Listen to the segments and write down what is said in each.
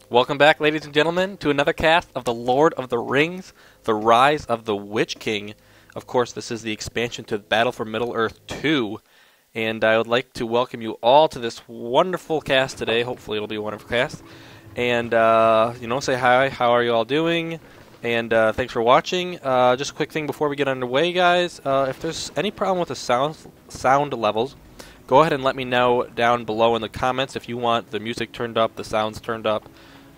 Welcome back, ladies and gentlemen, to another cast of The Lord of the Rings, The Rise of the Witch King. Of course, this is the expansion to Battle for Middle-earth 2, and I would like to welcome you all to this wonderful cast today. Hopefully it'll be a wonderful cast. And, say hi, how are you all doing? And thanks for watching. Just a quick thing before we get underway, guys. If there's any problem with the sound levels, go ahead and let me know down below in the comments if you want the music turned up, the sounds turned up.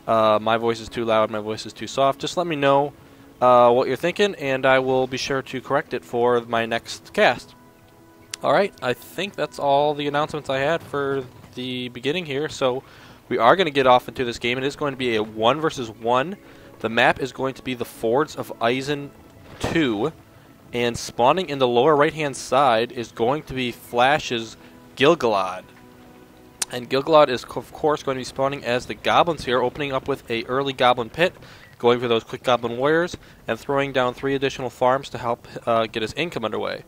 My voice is too loud, my voice is too soft. Just let me know what you're thinking, and I will be sure to correct it for my next cast. Alright, I think that's all the announcements I had for the beginning here. So we are going to get off into this game. It is going to be a 1 versus 1. The map is going to be the Fords of Isen 2. And spawning in the lower right-hand side is going to be Flash's Gil-Galad. And Gil-Galad is, of course, going to be spawning as the Goblins here, opening up with a early Goblin pit, going for those quick Goblin warriors, and throwing down 3 additional farms to help get his income underway.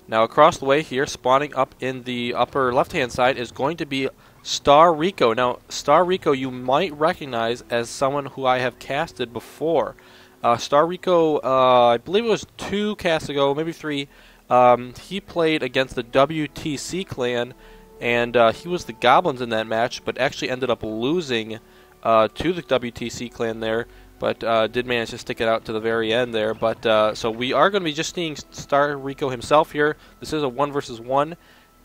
Now, across the way here, spawning up in the upper left-hand side, is going to be Star Rico. Now, Star Rico you might recognize as someone who I have casted before. Star Rico, I believe it was 2 casts ago, maybe 3. He played against the WTC clan, and he was the Goblins in that match, but actually ended up losing to the WTC clan there, but did manage to stick it out to the very end there. But so we are going to be just seeing Star Rico himself here. This is a 1 versus 1,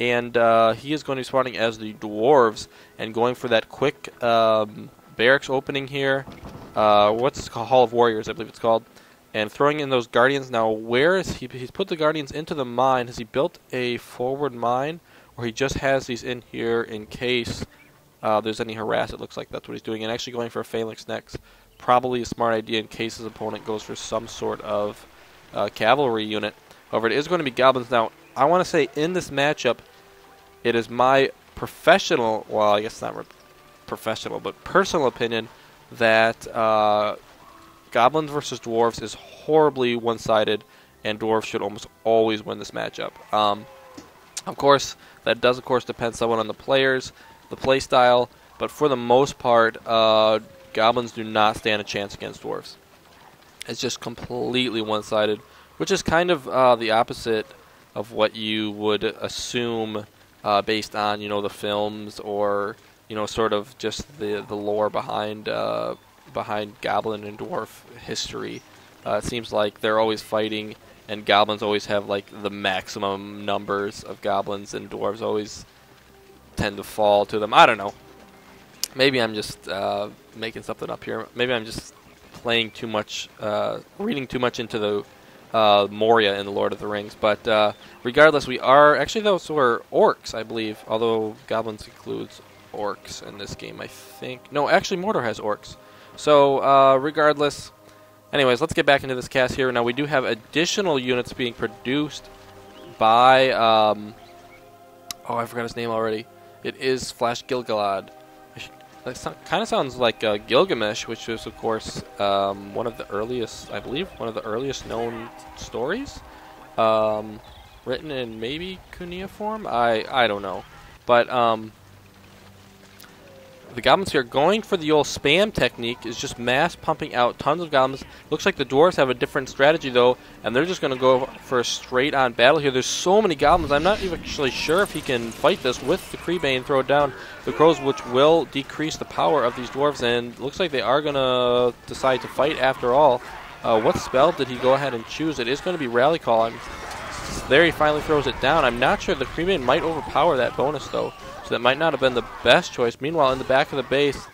and he is going to be spawning as the Dwarves and going for that quick barracks opening here. What's it called? Hall of Warriors, I believe it's called. And throwing in those Guardians. Now, where is he? He's put the Guardians into the mine. Has he built a forward mine? Or he just has these in here in case there's any harass. It looks like that's what he's doing. And actually going for a Phalanx next. Probably a smart idea in case his opponent goes for some sort of cavalry unit. However, it is going to be Goblins. Now, I want to say in this matchup, it is my professional, well, I guess not professional, but personal opinion that Goblins versus Dwarves is horribly one-sided, and Dwarves should almost always win this matchup. Of course, that does, of course, depend somewhat on the players, the play style, but for the most part, Goblins do not stand a chance against Dwarves. It's just completely one-sided, which is kind of the opposite of what you would assume based on, the films or, sort of just the lore behind Goblin and Dwarf history. It seems like they're always fighting, and Goblins always have, the maximum numbers of Goblins, and Dwarves always tend to fall to them. I don't know. Maybe I'm just making something up here. Maybe I'm just playing too much, reading too much into the Moria in The Lord of the Rings. But regardless, we are... Actually, those were orcs, I believe, although Goblins includes orcs in this game, I think. No, actually, Mordor has orcs. So, regardless... Anyways, let's get back into this cast here. Now, we do have additional units being produced by, oh, I forgot his name already. It is Flash Gil-Galad. That kind of sounds like Gilgamesh, which is, of course, one of the earliest, I believe, one of the earliest known stories. Written in maybe cuneiform? I don't know. But, the Goblins here going for the old spam technique is just mass pumping out tons of Goblins. Looks like the Dwarves have a different strategy, though, and they're just going to go for a straight-on battle here. There's so many Goblins, I'm not even actually sure if he can fight this with the Creebane and throw it down. The Crows, which will decrease the power of these Dwarves, and looks like they are going to decide to fight after all. What spell did he go ahead and choose? It is going to be Rally Call. There he finally throws it down. I'm not sure. The Creebane might overpower that bonus, though. That might not have been the best choice. Meanwhile, in the back of the base,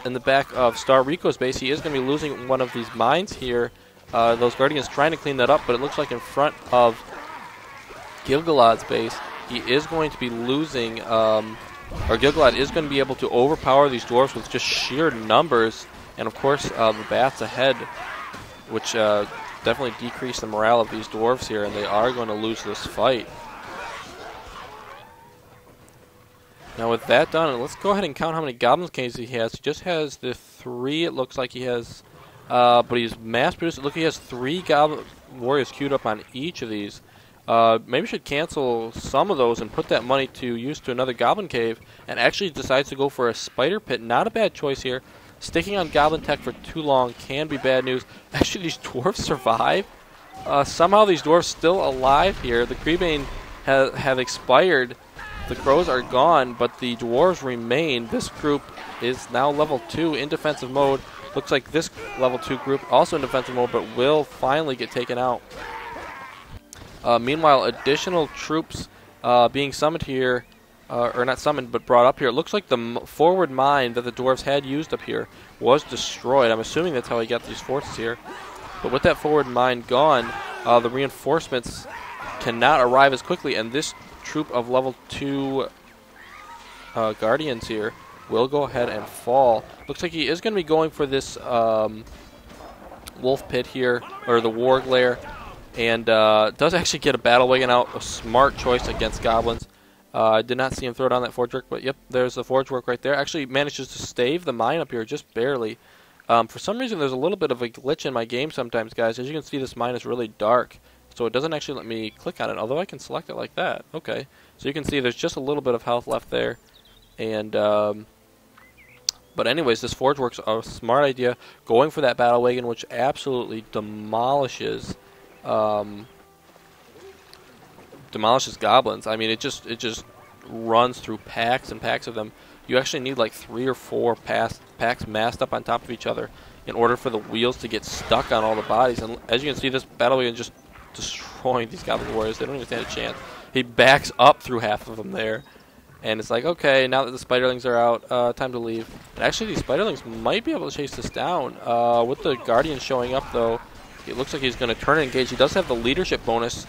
in the back of Star Rico's base, he is going to be losing one of these mines here. Those Guardians trying to clean that up, but it looks like in front of Gil-Galad's base, he is going to be losing, or Gil-Galad is going to be able to overpower these Dwarves with just sheer numbers, and of course the bats ahead, which definitely decrease the morale of these Dwarves here, and they are going to lose this fight. Now with that done, let's go ahead and count how many Goblins caves he has. He just has the 3, it looks like he has, but he's mass produced. Look, he has 3 Goblin warriors queued up on each of these. Maybe we should cancel some of those and put that money to use to another Goblin cave, and actually decides to go for a spider pit. Not a bad choice here. Sticking on Goblin tech for too long can be bad news. Actually, these dwarves survive. Somehow these dwarves still alive here. The Creebane have expired. The crows are gone, but the dwarves remain. This group is now level 2 in defensive mode. Looks like this level 2 group also in defensive mode, but will finally get taken out. Meanwhile, additional troops being summoned here, or not summoned, but brought up here. It looks like the forward mine that the dwarves had used up here was destroyed. I'm assuming that's how he got these forces here. But with that forward mine gone, the reinforcements cannot arrive as quickly, and this troop of level 2 guardians here will go ahead and fall. Looks like he is going to be going for this wolf pit here, or the warg lair, and does actually get a battle wagon out. A smart choice against goblins. I did not see him throw down that forge work, but yep, there's the forge work right there. Actually manages to stave the mine up here just barely. For some reason, there's a little bit of a glitch in my game sometimes, guys. As you can see, this mine is really dark, so it doesn't actually let me click on it, although I can select it like that. Okay, so you can see there's just a little bit of health left there. And but anyways, this forge work's a smart idea, going for that battle wagon, which absolutely demolishes goblins. I mean, it just runs through packs and packs of them. You actually need like 3 or 4 packs massed up on top of each other in order for the wheels to get stuck on all the bodies. And as you can see, this battle wagon just destroying these goblin warriors. They don't even stand a chance. He backs up through half of them there. And it's like, okay, now that the spiderlings are out, time to leave. And actually, these spiderlings might be able to chase this down. With the guardian showing up, though, it looks like he's going to turn and engage. He does have the leadership bonus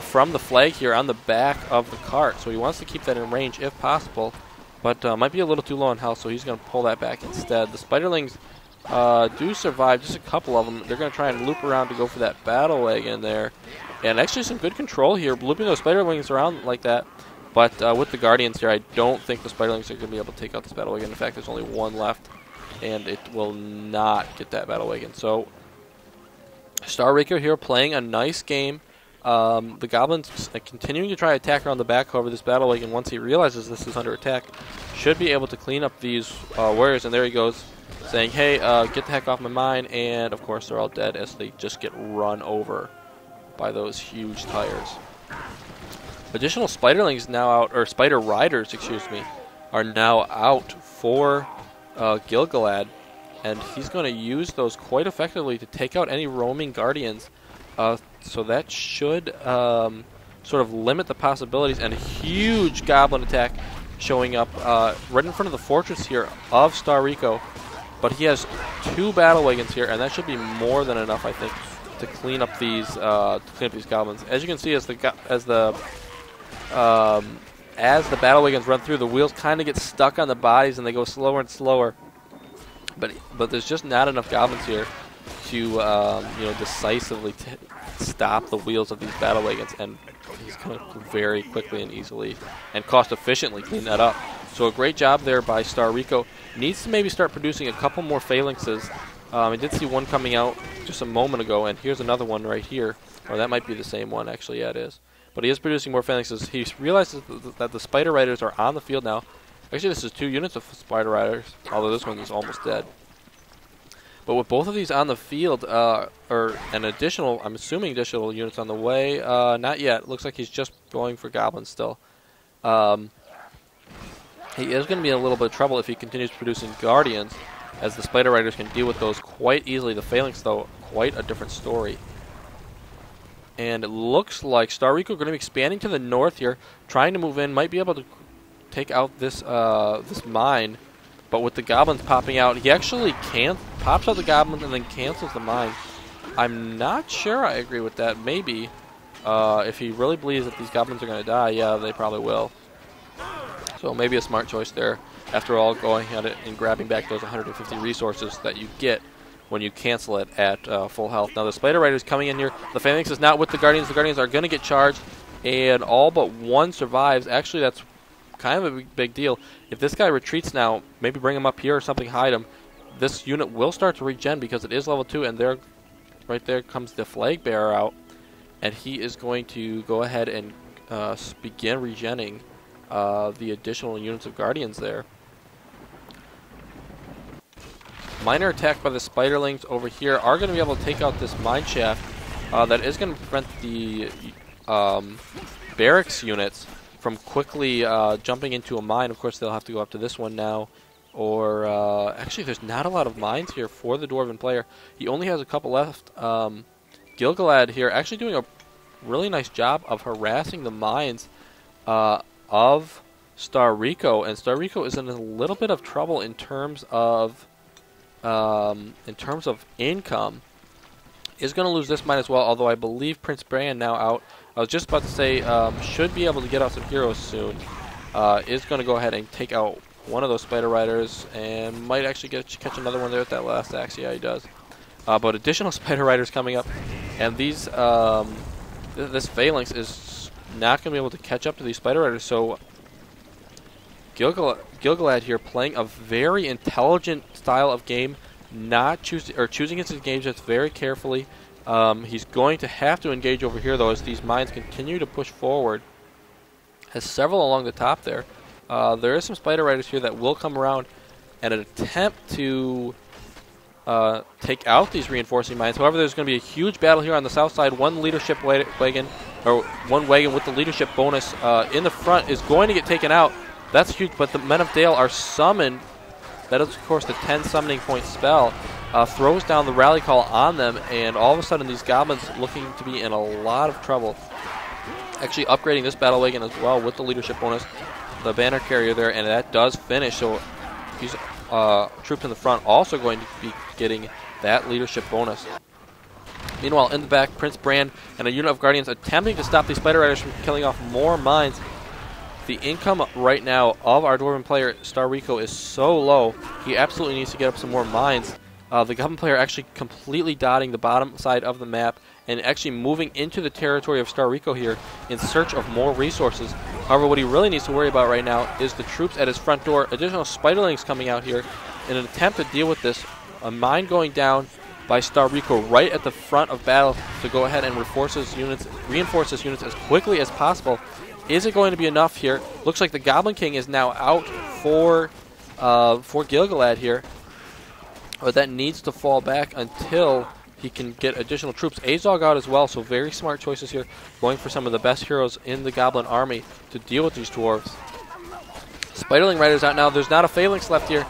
from the flag here on the back of the cart, so he wants to keep that in range if possible. But might be a little too low on health, so he's going to pull that back instead. The spiderlings do survive, just a couple of them. They're going to try and loop around to go for that battle wagon there. And actually some good control here, looping those spiderlings around like that. But with the guardians here, I don't think the spiderlings are going to be able to take out this battle wagon. In fact, there's only one left, and it will not get that battle wagon. So Star Raker here playing a nice game. The goblins continuing to try to attack around the back. However, this battle wagon, once he realizes this is under attack, should be able to clean up these warriors. And there he goes, saying, hey, get the heck off my mine. And, of course, they're all dead as they just get run over by those huge tires. Additional spiderlings now out, or spider riders, excuse me, are now out for Gil-Galad. And he's going to use those quite effectively to take out any roaming guardians. So that should sort of limit the possibilities. And a huge goblin attack showing up right in front of the fortress here of Star Rico. But he has 2 battle wagons here, and that should be more than enough, I think, to clean up these goblins. As you can see, as the battle wagons run through, the wheels kind of get stuck on the bodies, and they go slower and slower. But there's just not enough goblins here to decisively stop the wheels of these battle wagons, and he's going to very quickly and easily and cost efficiently clean that up. So a great job there by Star Rico. Needs to maybe start producing a couple more phalanxes. I did see one coming out just a moment ago, and here's another one right here. Or that might be the same one, actually. Yeah, it is. But he is producing more phalanxes. He realizes that the spider riders are on the field now. Actually, this is 2 units of spider riders, although this one is almost dead. But with both of these on the field, or an additional, I'm assuming additional units on the way, not yet. Looks like he's just going for goblins still. He is going to be in a little bit of trouble if he continues producing guardians, as the spider riders can deal with those quite easily. The phalanx, though, quite a different story. And it looks like Star Rico going to be expanding to the north here, trying to move in, might be able to take out this this mine. But with the goblins popping out, he actually pops out the goblins and then cancels the mine. I'm not sure I agree with that. Maybe. If he really believes that these goblins are going to die, yeah, they probably will. So maybe a smart choice there. After all, going at it and grabbing back those 150 resources that you get when you cancel it at full health. Now the spider riders coming in here. The phalanx is not with the guardians. The guardians are going to get charged, and all but one survives. Actually, that's kind of a big deal. If this guy retreats now, maybe bring him up here or something, hide him. This unit will start to regen because it is level 2, and there, right there comes the flag bearer out, and he is going to go ahead and begin regenning the additional units of guardians there. minor attack by the spiderlings over here are going to be able to take out this mine shaft. That is going to prevent the barracks units from quickly jumping into a mine. Of course, they'll have to go up to this one now. Or, actually, there's not a lot of mines here for the Dwarven player. He only has a couple left. Gil-Galad here actually doing a really nice job of harassing the mines of Starrico. And Starrico is in a little bit of trouble in terms of income. Is going to lose this mine as well, although I believe Prince Bran now out. I was just about to say, should be able to get out some heroes soon. Is going to go ahead and take out one of those spider riders, and might actually catch another one there at that last axe. Yeah, he does. But additional spider riders coming up, and these this phalanx is not going to be able to catch up to these spider riders. So Gil-Galad here playing a very intelligent style of game, not choosing his engagements very carefully. He's going to have to engage over here though as these mines continue to push forward. Has several along the top there. There is some spider riders here that will come around and attempt to take out these reinforcing mines. However, there's going to be a huge battle here on the south side. One leadership wagon, or one wagon with the leadership bonus in the front is going to get taken out. That's huge, but the Men of Dale are summoned. That is, of course, the 10 summoning point spell. Throws down the rally call on them, and all of a sudden these goblins looking to be in a lot of trouble. Actually upgrading this battle wagon as well with the leadership bonus, the banner carrier there, and that does finish. So these troops in the front also going to be getting that leadership bonus. Meanwhile, in the back, Prince Bran and a unit of Guardians attempting to stop these spider riders from killing off more mines. The income right now of our Dwarven player, Starrico, is so low, he absolutely needs to get up some more mines. The Goblin player actually completely dotting the bottom side of the map and actually moving into the territory of Starrico here in search of more resources. However, what he really needs to worry about right now is the troops at his front door. Additional spiderlings coming out here in an attempt to deal with this. A mine going down by Starrico right at the front of battle to go ahead and reinforce his units as quickly as possible. Is it going to be enough here? Looks like the Goblin King is now out for Gil-Galad here. But that needs to fall back until he can get additional troops. Azog out as well, so very smart choices here. Going for some of the best heroes in the Goblin army to deal with these dwarves. Spiderling Riders out now. There's not a phalanx left here,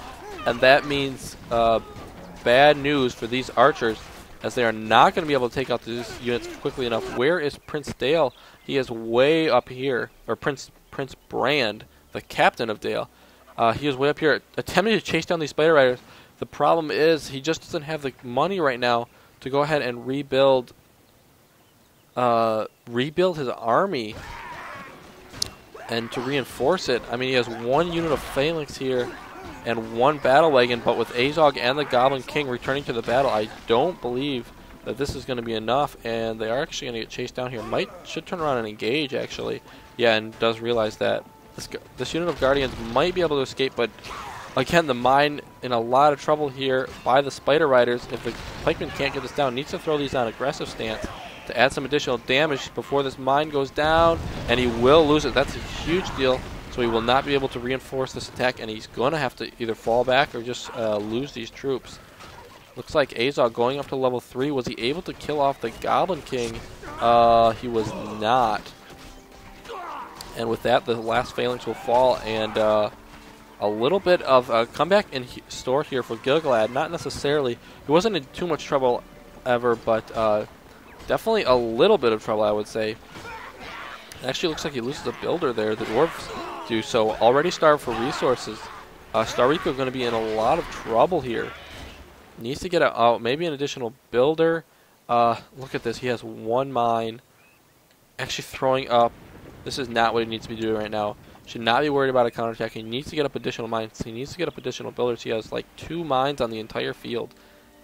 and that means bad news for these archers, as they are not going to be able to take out these units quickly enough. Where is Prince Dale? He is way up here, or Prince Brand, the captain of Dale. He is way up here, attempting to chase down these spider riders. The problem is he just doesn't have the money right now to go ahead and rebuild his army and to reinforce it. I mean, he has one unit of phalanx here and one battle wagon, but with Azog and the Goblin King returning to the battle, I don't believe that this is going to be enough, and they are actually going to get chased down here. Should turn around and engage, actually. Yeah, and does realize that this unit of Guardians might be able to escape, but again, the mine in a lot of trouble here by the Spider Riders. If the pikeman can't get this down, needs to throw these on aggressive stance to add some additional damage before this mine goes down, and he will lose it. That's a huge deal, so he will not be able to reinforce this attack, and he's going to have to either fall back or just lose these troops. Looks like Azog going up to level 3. Was he able to kill off the Goblin King? He was not. And with that, the last phalanx will fall, and a little bit of a comeback in store here for Gil-Galad. Not necessarily. He wasn't in too much trouble ever, but definitely a little bit of trouble, I would say. It actually looks like he loses a builder there. The dwarves do so. Already starved for resources. Starrico going to be in a lot of trouble here. Needs to get maybe an additional builder. Look at this. He has one mine. Actually throwing up. This is not what he needs to be doing right now. Should not be worried about a counterattack. He needs to get up additional mines. He needs to get up additional builders. He has like 2 mines on the entire field.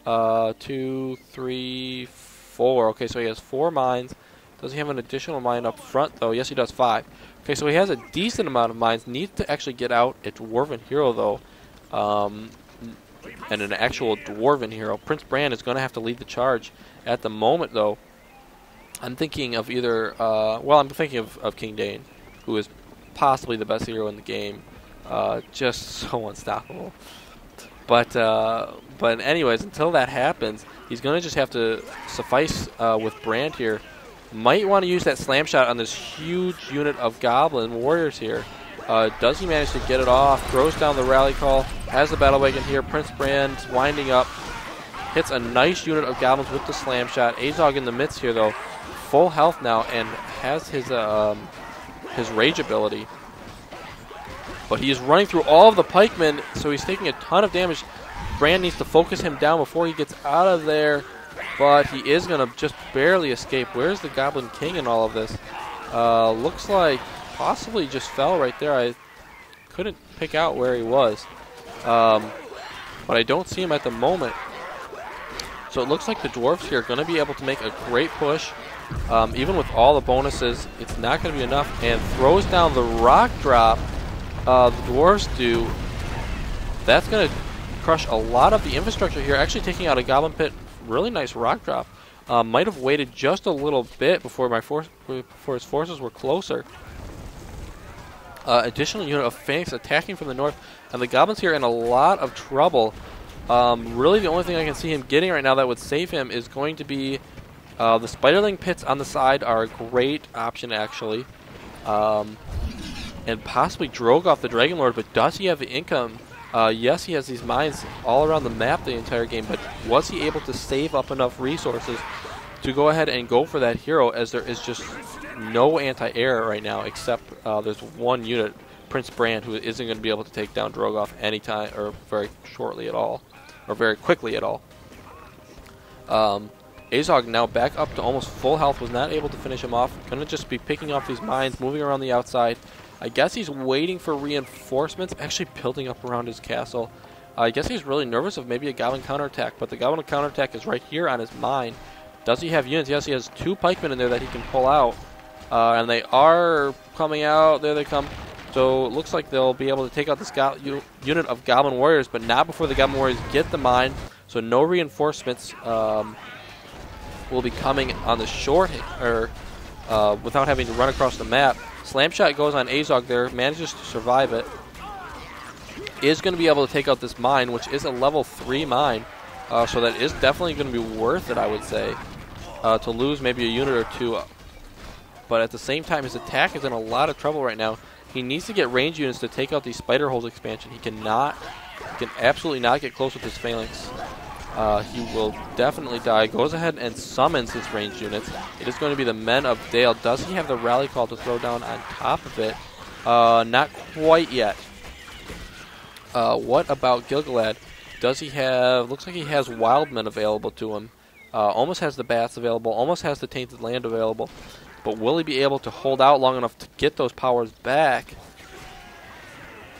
2, 3, 4. Okay, so he has 4 mines. Does he have an additional mine up front, though? Yes, he does. 5. Okay, so he has a decent amount of mines. Needs to actually get out a Dwarven hero, though. And an actual Dwarven hero. Prince Bran is going to have to lead the charge. At the moment, though, I'm thinking of either... I'm thinking of King Dane, who is possibly the best hero in the game. Just so unstoppable. But anyways, until that happens, he's going to just have to suffice with Brand here. Might want to use that slam shot on this huge unit of Goblin warriors here. Does he manage to get it off? Throws down the rally call. Has the battle wagon here. Prince Brand winding up. Hits a nice unit of Goblins with the slam shot. Azog in the midst here, though. Full health now and has his rage ability. But he is running through all of the pikemen, so he's taking a ton of damage. Brand needs to focus him down before he gets out of there. But he is going to just barely escape. Where's the Goblin King in all of this? Looks like possibly just fell right there. I couldn't pick out where he was. But I don't see him at the moment. So it looks like the Dwarves here are going to be able to make a great push. Even with all the bonuses, it's not going to be enough. And throws down the rock drop. The Dwarves do. That's going to crush a lot of the infrastructure here. Actually taking out a Goblin Pit. Really nice rock drop. Might have waited just a little bit before his forces were closer. Additional unit of Phoenix attacking from the north, and the Goblins here in a lot of trouble. Really, the only thing I can see him getting right now that would save him is going to be the Spiderling Pits on the side are a great option actually, and possibly Drogoth the Dragon Lord. But does he have the income? Yes, he has these mines all around the map the entire game, but was he able to save up enough resources to go ahead and go for that hero, as there is just no anti-air right now, except there's one unit, Prince Brand, who isn't going to be able to take down Drogoth anytime, or very shortly at all, or very quickly at all. Azog now back up to almost full health, was not able to finish him off. Going to just be picking off these mines, moving around the outside. I guess he's waiting for reinforcements, actually building up around his castle. I guess he's really nervous of maybe a Goblin counterattack, but the Goblin counterattack is right here on his mine. Does he have units? Yes, he has 2 pikemen in there that he can pull out, and they are coming out. There they come. So it looks like they'll be able to take out this unit of Goblin warriors, but not before the Goblin warriors get the mine. So no reinforcements will be coming on the short, or without having to run across the map. Slam shot goes on Azog there, manages to survive it. Is going to be able to take out this mine, which is a level 3 mine. So that is definitely going to be worth it, I would say, to lose maybe a unit or 2. But at the same time, his attack is in a lot of trouble right now. He needs to get range units to take out these Spider Holes expansion. He can absolutely not get close with his Phalanx. He will definitely die. Goes ahead and summons his ranged units. It is going to be the Men of Dale. Does he have the rally call to throw down on top of it? Not quite yet. What about Gil-Galad? Does he have... Looks like he has Wildmen available to him. Almost has the Bats available. Almost has the Tainted Land available. But will he be able to hold out long enough to get those powers back?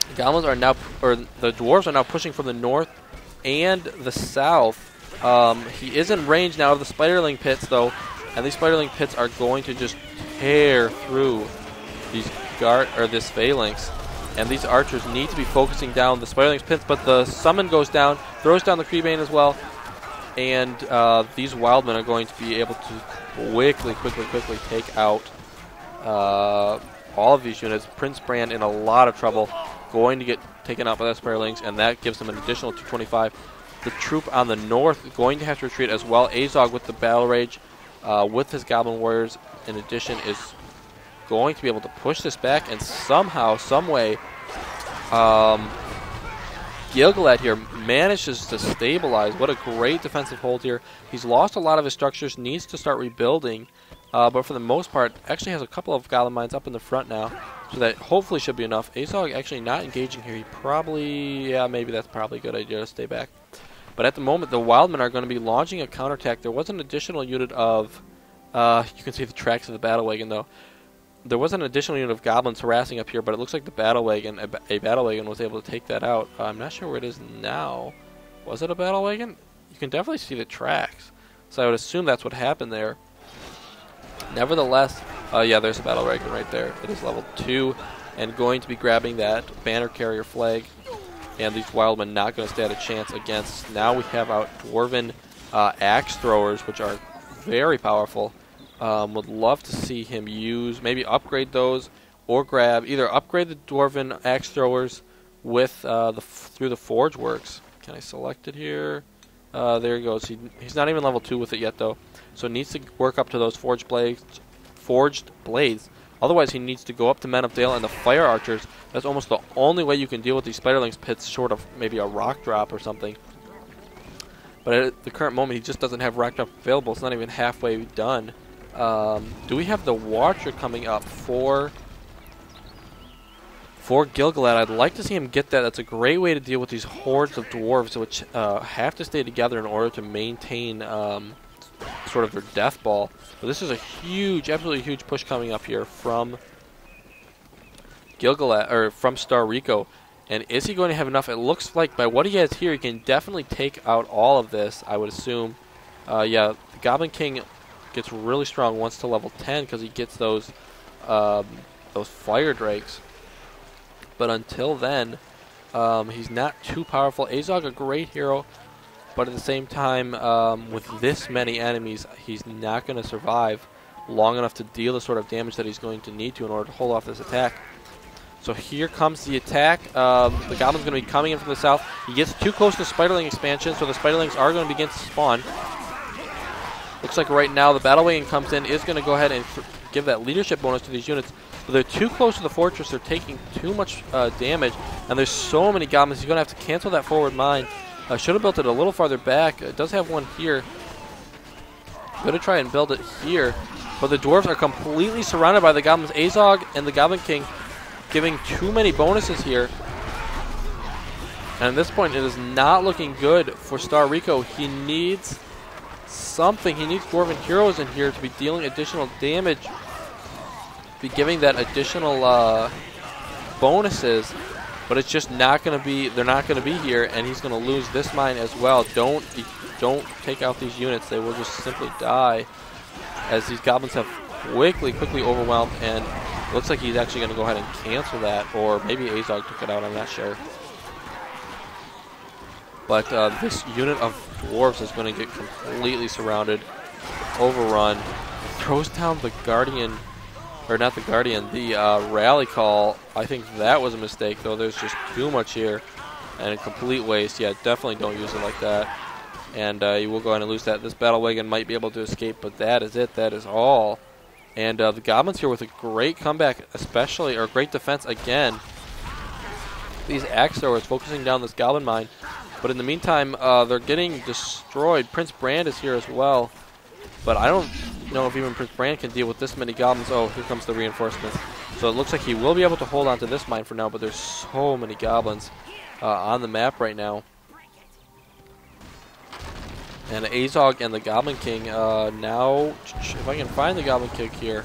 The Goblins are now... Or the Dwarves are now pushing from the north and the south. He is in range now of the Spiderling Pits, though. And these Spiderling Pits are going to just tear through these this Phalanx. And these archers need to be focusing down the Spiderling's Pits, but the summon goes down, throws down the Creebane as well. And these Wildmen are going to be able to quickly take out all of these units. Prince Brand in a lot of trouble, going to get taken out by the Spiderlings, and that gives him an additional 225. The troop on the north going to have to retreat as well. Azog with the Battle Rage, with his Goblin Warriors in addition, is going to be able to push this back, and somehow, someway, Gil-Galad here manages to stabilize. What a great defensive hold here. He's lost a lot of his structures, needs to start rebuilding, but for the most part, actually has a couple of Goblin mines up in the front now, so that hopefully should be enough. Azog actually not engaging here. He probably, yeah, maybe that's probably a good idea to stay back. But at the moment, the Wildmen are going to be launching a counterattack. There was an additional unit of, you can see the tracks of the Battle Wagon, though. There was an additional unit of Goblins harassing up here, but it looks like the Battle Wagon, a Battle Wagon was able to take that out. I'm not sure where it is now. Was it a Battle Wagon? You can definitely see the tracks. So I would assume that's what happened there. Nevertheless, yeah, there's a Battle Wagon right there. It is level 2 and going to be grabbing that banner carrier flag. And these Wildmen not going to stand a chance against. Now we have out Dwarven axe throwers, which are very powerful. Would love to see him use, maybe upgrade those, or grab, either upgrade the Dwarven axe throwers with through the Forge Works, Can I select it here? There he goes. He's not even level 2 with it yet, though. So he needs to work up to those forged blades. Otherwise, he needs to go up to Men of Dale and the Fire Archers. That's almost the only way you can deal with these Spiderlings pits, short of maybe a rock drop or something. But at the current moment, he just doesn't have rock drop available. It's not even halfway done. Do we have the Watcher coming up for Gil-Galad? I'd like to see him get that. That's a great way to deal with these hordes of dwarves, which have to stay together in order to maintain sort of their death ball. But this is a huge, absolutely huge push coming up here from Gil-Galad, or from Star Rico. And is he going to have enough? It looks like by what he has here, he can definitely take out all of this, I would assume. Yeah, the Goblin King gets really strong once to level 10 because he gets those fire drakes. But until then, he's not too powerful. Azog, a great hero, but at the same time, with this many enemies, he's not going to survive long enough to deal the sort of damage that he's going to need to in order to hold off this attack. So here comes the attack. The Goblin's going to be coming in from the south. He gets too close to the Spiderling expansion, so the Spiderlings are going to begin to spawn. Looks like right now the Battle Wagon comes in, is going to go ahead and give that leadership bonus to these units. But they're too close to the fortress. They're taking too much damage, and there's so many Goblins. He's going to have to cancel that forward mine. Should have built it a little farther back. It does have one here. Going to try and build it here. But the Dwarves are completely surrounded by the Goblins. Azog and the Goblin King giving too many bonuses here. And at this point, it is not looking good for Star Rico. He needs something. He needs Dwarven heroes in here to be dealing additional damage, be giving that additional bonuses. But it's just not going to be. They're not going to be here, and he's going to lose this mine as well. Don't take out these units. They will just simply die, as these Goblins have quickly overwhelmed. And it looks like he's actually going to go ahead and cancel that, or maybe Azog took it out. I'm not sure. But this unit of dwarves is going to get completely surrounded, overrun. Throws down the Guardian. Or not the Guardian, the rally call. I think that was a mistake, though. There's just too much here and a complete waste. Yeah, definitely don't use it like that. And you will go ahead and lose that. This Battle Wagon might be able to escape, but that is it. That is all. And the Goblins here with a great comeback, especially, or great defense again. These axe throwers focusing down this Goblin mine. But in the meantime, they're getting destroyed. Prince Brand is here as well. But I don't know if even Prince Brand can deal with this many Goblins. Oh, here comes the reinforcements. So it looks like he will be able to hold on to this mine for now, but there's so many Goblins on the map right now. And Azog and the Goblin King now, if I can find the Goblin King here,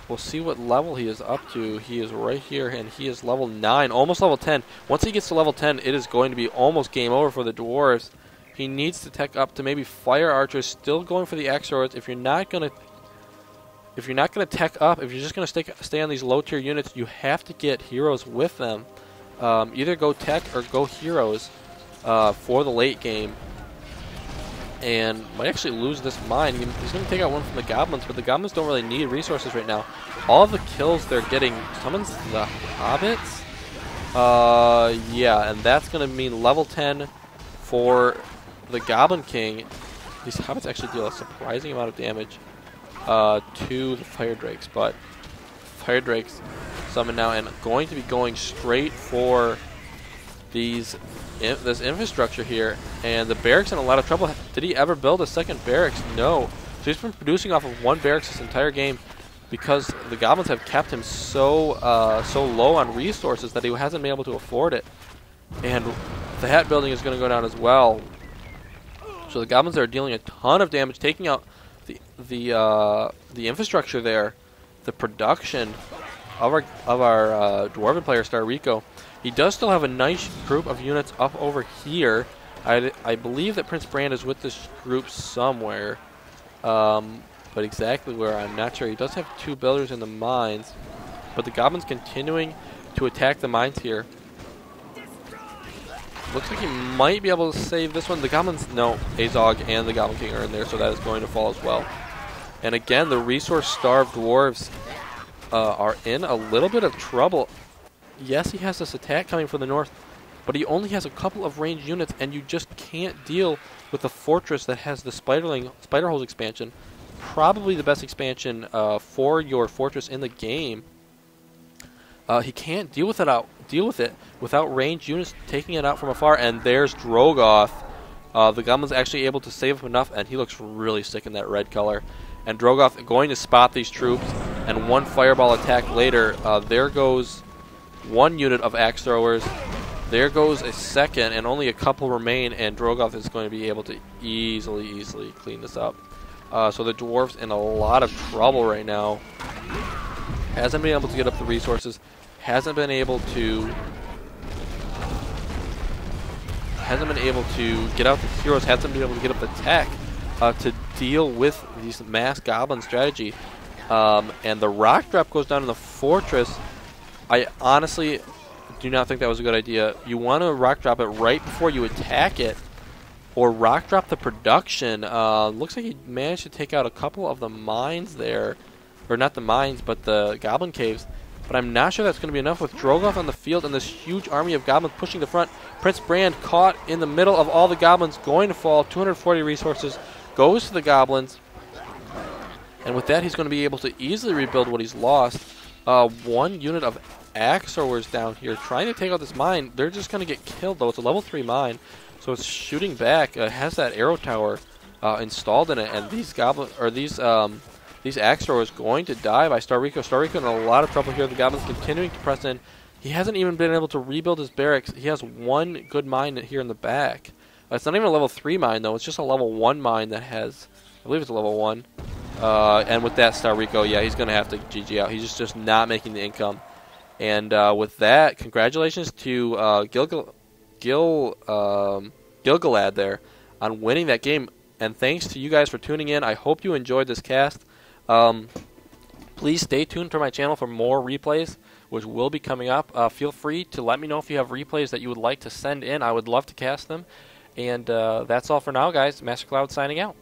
we'll see what level he is up to. He is right here, and he is level 9, almost level 10. Once he gets to level 10, it is going to be almost game over for the Dwarves. He needs to tech up to maybe Fire Archers, still going for the axe throwers. If you're not gonna tech up, if you're just gonna stay on these low tier units, you have to get heroes with them. Either go tech or go heroes for the late game. And might actually lose this mine. He's going to take out one from the Goblins, but the Goblins don't really need resources right now. All of the kills they're getting summons the Hobbits. Yeah, and that's going to mean level 10 for the Goblin King. These Hobbits actually deal a surprising amount of damage to the Fire Drakes, but Fire Drakes summon now and going to be going straight for this infrastructure here, and the barracks in a lot of trouble. Did he ever build a second barracks? No. So he's been producing off of one barracks this entire game because the Goblins have kept him so low on resources that he hasn't been able to afford it. And the hat building is going to go down as well. So the Goblins are dealing a ton of damage, taking out the infrastructure there, the production of our Dwarven player Star Rico. He does still have a nice group of units up over here. I believe that Prince Brand is with this group somewhere. But exactly where, I'm not sure. He does have 2 builders in the mines. But the Goblins continuing to attack the mines here. Looks like he might be able to save this one. The Goblins, no. Azog and the Goblin King are in there, so that is going to fall as well. And again, the resource-starved dwarves are in a little bit of trouble. Yes, he has this attack coming from the north, but he only has a couple of ranged units, and you just can't deal with the fortress that has the spider holes expansion. Probably the best expansion for your fortress in the game. He can't deal with it without ranged units taking it out from afar. And there's Drogoth. The Goblin's actually able to save him enough, and he looks really sick in that red color. And Drogoth going to spot these troops, and one fireball attack later, there goes one unit of axe throwers. There goes a second, and only a couple remain, and Drogoth is going to be able to easily clean this up. So the dwarf's in a lot of trouble right now. Hasn't been able to get up the resources. Hasn't been able to get out the heroes. Hasn't been able to get up the tech to deal with these mass goblin strategy. And the rock drop goes down in the fortress. I honestly do not think that was a good idea. You want to rock drop it right before you attack it, or rock drop the production. Looks like he managed to take out a couple of the mines there, or not the mines, but the goblin caves. But I'm not sure that's going to be enough with Drogoth on the field and this huge army of goblins pushing the front. Prince Brand caught in the middle of all the goblins, going to fall. 240 resources goes to the goblins, and with that he's going to be able to easily rebuild what he's lost. One unit of axe throwers down here trying to take out this mine. They're just going to get killed though. It's a level 3 mine, so it's shooting back. Has that arrow tower installed in it, and these these axe throwers going to die by Star Rico. Star Rico in a lot of trouble here. The goblins continuing to press in. He hasn't even been able to rebuild his barracks. He has one good mine here in the back. It's not even a level 3 mine though. It's just a level 1 mine that has, I believe it's a level 1. And with that, Star Rico, yeah, he's going to have to GG out. He's just not making the income. And with that, congratulations to Gil-Galad there on winning that game. And thanks to you guys for tuning in. I hope you enjoyed this cast. Please stay tuned for my channel for more replays, which will be coming up. Feel free to let me know if you have replays that you would like to send in. I would love to cast them. And that's all for now, guys. Master Cloud signing out.